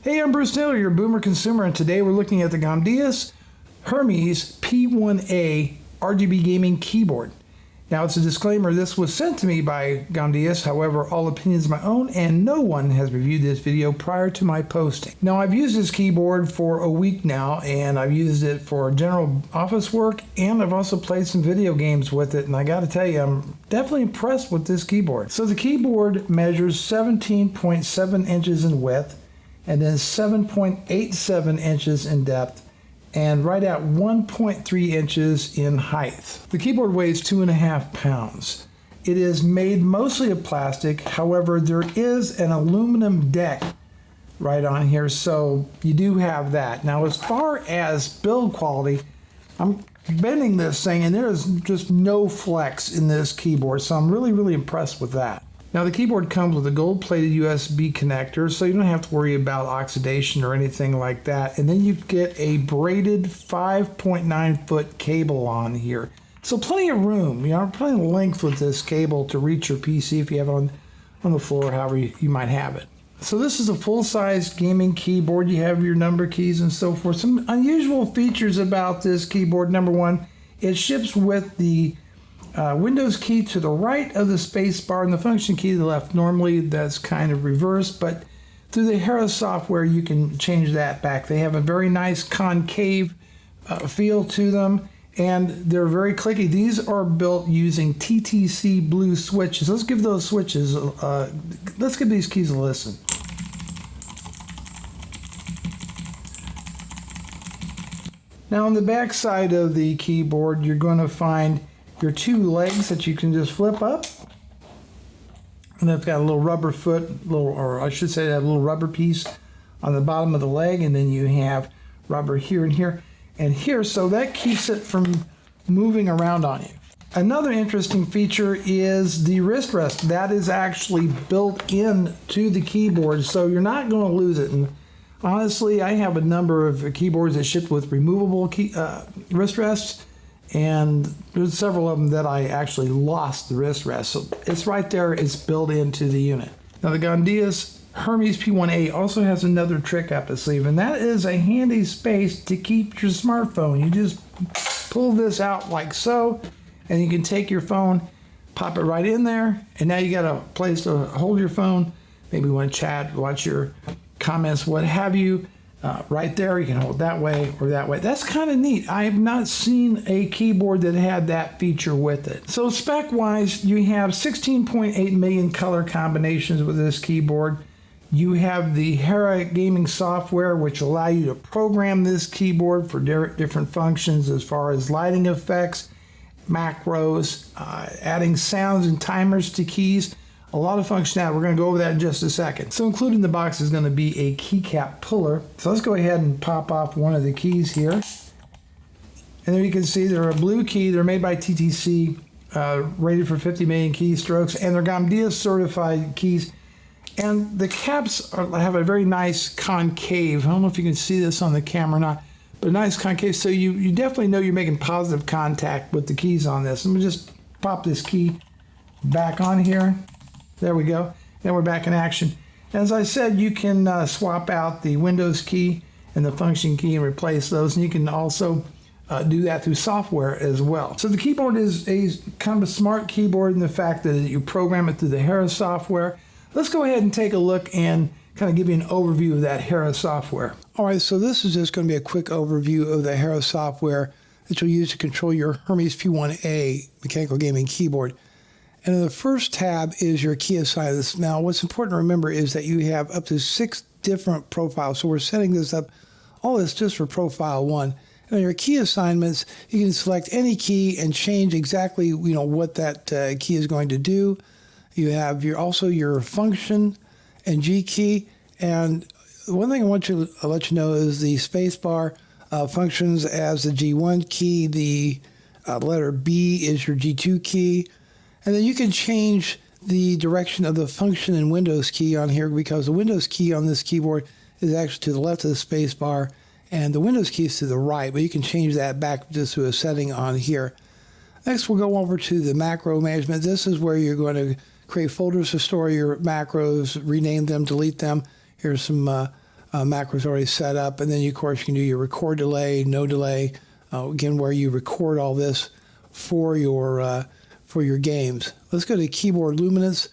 Hey, I'm Bruce Naylor, your boomer consumer, and today we're looking at the Gamdias Hermes P1A RGB gaming keyboard. Now, it's a disclaimer, this was sent to me by Gamdias, however, all opinions my own, and no one has reviewed this video prior to my posting. Now, I've used this keyboard for a week now, and I've used it for general office work, and I've also played some video games with it, and I gotta tell you, I'm definitely impressed with this keyboard. So the keyboard measures 17.7 inches in width, and then 7.87 inches in depth, and right at 1.3 inches in height. The keyboard weighs 2.5 pounds. It is made mostly of plastic, however, there is an aluminum deck right on here, so you do have that. Now, as far as build quality, I'm bending this thing, and there is just no flex in this keyboard, so I'm really impressed with that. Now, the keyboard comes with a gold-plated USB connector, so you don't have to worry about oxidation or anything like that. And then you get a braided 5.9-foot cable on here. So plenty of room, plenty of length with this cable to reach your PC if you have it on the floor, however you might have it. So this is a full-size gaming keyboard. You have your number keys and so forth. Some unusual features about this keyboard. Number one, it ships with the Windows key to the right of the space bar and the function key to the left. Normally that's kind of reversed, but through the Hera software you can change that back. They have a very nice concave feel to them, and they're very clicky. These are built using TTC blue switches. Let's give those switches, let's give these keys a listen. Now, on the back side of the keyboard you're going to find your two legs that you can just flip up, and it's got a little rubber foot, or I should say, that little rubber piece on the bottom of the leg, and then you have rubber here and here and here, so that keeps it from moving around on you. Another interesting feature is the wrist rest. That is actually built in to the keyboard, so you're not going to lose it. And honestly, I have a number of keyboards that ship with removable wrist rests, and there's several of them that I actually lost the wrist rest. So it's right there, it's built into the unit. Now, the Gamdias Hermes P1A also has another trick up its sleeve, and that is a handy space to keep your smartphone. You just pull this out like so, and you can take your phone, pop it right in there, and now you got a place to hold your phone. Maybe you want to chat, watch your comments, what have you. Right there, you can hold that way or that way. That's kind of neat. I have not seen a keyboard that had that feature with it. So spec-wise, you have 16.8 million color combinations with this keyboard. You have the Hera gaming software, which allow you to program this keyboard for different functions as far as lighting effects, macros, adding sounds and timers to keys. A lot of functionality. We're going to go over that in just a second. So included in the box is going to be a keycap puller. So let's go ahead and pop off one of the keys here. And there you can see they're a blue key. They're made by TTC, rated for 50 million keystrokes, and they're Gamdias certified keys. And the caps have a very nice concave. I don't know if you can see this on the camera or not, but a nice concave. So you definitely know you're making positive contact with the keys on this. Let me just pop this key back on here. There we go. Then we're back in action. As I said, you can swap out the Windows key and the function key and replace those, and you can also do that through software as well. So the keyboard is a kind of a smart keyboard in the fact that you program it through the Hera software. Let's go ahead and take a look and kind of give you an overview of that Hera software. All right, so this is just going to be a quick overview of the Hera software that you'll use to control your Hermes P1A mechanical gaming keyboard. And in the first tab is your key assignments. Now, what's important to remember is that you have up to 6 different profiles. So we're setting this up, all this just for profile 1. And on your key assignments, you can select any key and change exactly what that key is going to do. You have also your function and G key. And one thing I want to let you know is the space bar functions as the G1 key. The letter B is your G2 key. And then you can change the direction of the function and Windows key on here, because the Windows key on this keyboard is actually to the left of the space bar, and the Windows key is to the right, but you can change that back just to a setting on here. Next, we'll go over to the macro management. This is where you're going to create folders to store your macros, rename them, delete them. Here's some macros already set up. And then, of course, you can do your record delay, no delay, again, where you record all this for your games. Let's go to keyboard luminance.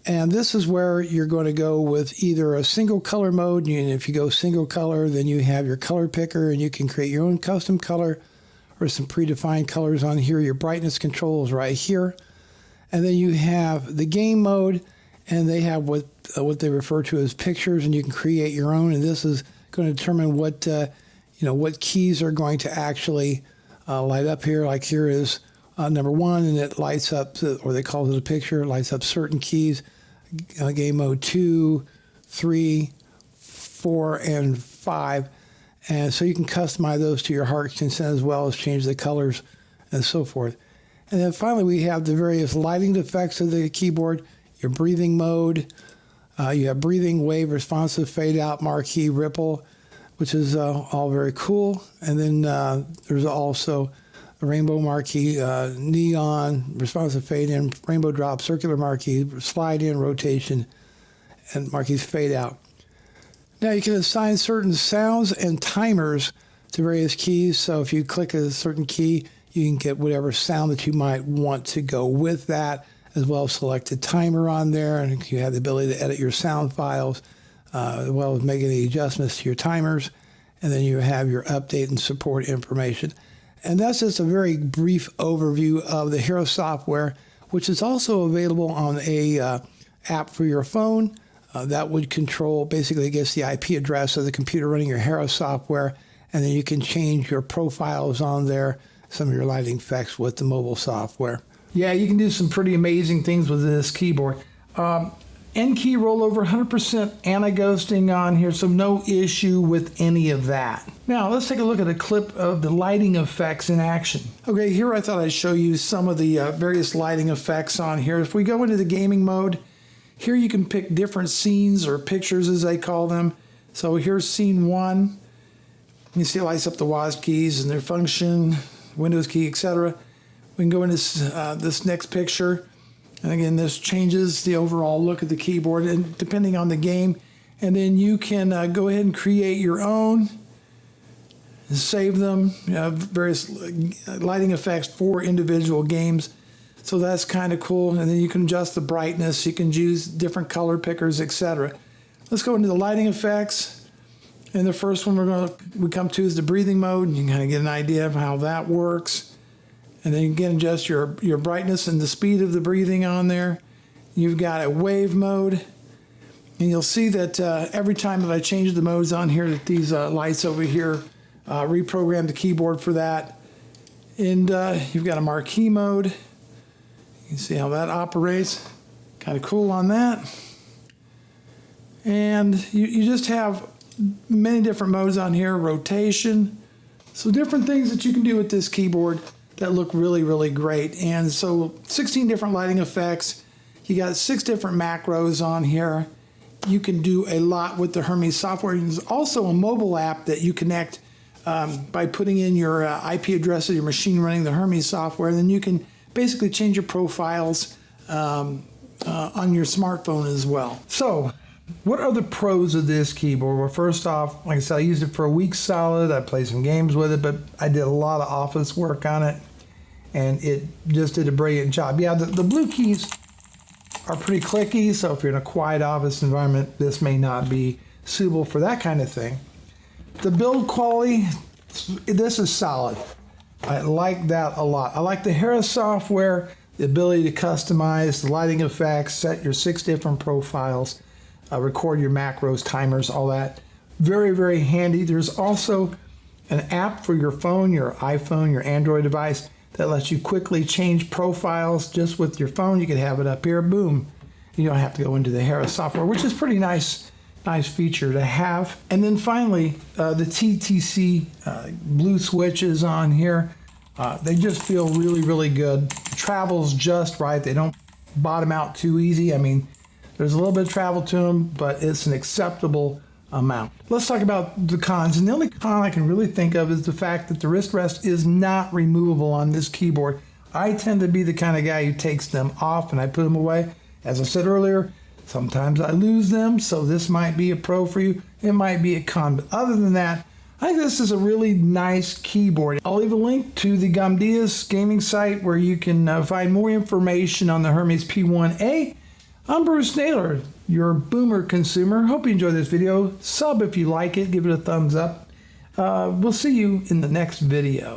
And this is where you're going to go with either a single color mode. And if you go single color, then you have your color picker and you can create your own custom color or some predefined colors on here. Your brightness control is right here. And then you have the game mode, and they have what they refer to as pictures, and you can create your own. And this is going to determine what what keys are going to actually light up here. Like here is number 1, and it lights up, or they call it a picture, it lights up certain keys. Game mode 2, 3, 4, and 5. And so you can customize those to your heart's content as well as change the colors and so forth. And then finally, we have the various lighting effects of the keyboard, your breathing mode. You have breathing, wave, responsive, fade out, marquee, ripple, which is all very cool. And then there's also a rainbow marquee, neon, responsive fade in, rainbow drop, circular marquee, slide in, rotation, and marquees fade out. Now you can assign certain sounds and timers to various keys. So if you click a certain key, you can get whatever sound that you might want to go with that, as well as select a timer on there. And you have the ability to edit your sound files, as well as make any adjustments to your timers. And then you have your update and support information. And that's just a very brief overview of the Hera software, which is also available on a app for your phone. That would control, basically, I guess, the IP address of the computer running your Hera software, and then you can change your profiles on there, some of your lighting effects with the mobile software. Yeah, you can do some pretty amazing things with this keyboard. N-key rollover, 100% anti-ghosting on here, so no issue with any of that. Now, let's take a look at a clip of the lighting effects in action. Okay, here I thought I'd show you some of the various lighting effects on here. If we go into the gaming mode, here you can pick different scenes or pictures as they call them. So here's scene 1. You can see it lights up the WASD keys and their function, Windows key, etc. We can go into this next picture. And again, this changes the overall look of the keyboard and depending on the game. And then you can go ahead and create your own and save them. You have various lighting effects for individual games. So that's kind of cool. And then you can adjust the brightness. You can use different color pickers, etc. Let's go into the lighting effects. And the first one we come to is the breathing mode. You can kind of get an idea of how that works. And then you can adjust your brightness and the speed of the breathing on there. You've got a wave mode. And you'll see that every time that I change the modes on here, that these lights over here reprogram the keyboard for that. And you've got a marquee mode. You can see how that operates. Kind of cool on that. And you just have many different modes on here. Rotation. So different things that you can do with this keyboard that look really, really great. And so 16 different lighting effects. You got 6 different macros on here. You can do a lot with the Hermes software. There's also a mobile app that you connect by putting in your IP address of your machine running the Hermes software. Then you can basically change your profiles on your smartphone as well. So what are the pros of this keyboard? Well, first off, like I said, I used it for a week solid. I played some games with it, but I did a lot of office work on it, and it just did a brilliant job. Yeah, the blue keys are pretty clicky, so if you're in a quiet office environment, this may not be suitable for that kind of thing. The build quality, this is solid. I like that a lot. I like the Hera software, the ability to customize the lighting effects, set your 6 different profiles, record your macros, timers, all that. Very, very handy. There's also an app for your phone, your iPhone, your Android device that lets you quickly change profiles just with your phone. You can have it up here, boom. You don't have to go into the Hera software, which is pretty nice feature to have. And then finally, the TTC blue switches on here. They just feel really, really good. Travel's just right. They don't bottom out too easy. I mean, there's a little bit of travel to them, but it's an acceptable amount. Let's talk about the cons. And the only con I can really think of is the fact that the wrist rest is not removable on this keyboard. I tend to be the kind of guy who takes them off and I put them away. As I said earlier, sometimes I lose them, so this might be a pro for you. it might be a con. But other than that, I think this is a really nice keyboard. I'll leave a link to the Gamdias gaming site where you can find more information on the Hermes P1A. I'm Bruce Naylor, your boomer consumer. Hope you enjoyed this video. Sub if you like it. Give it a thumbs up. We'll see you in the next video.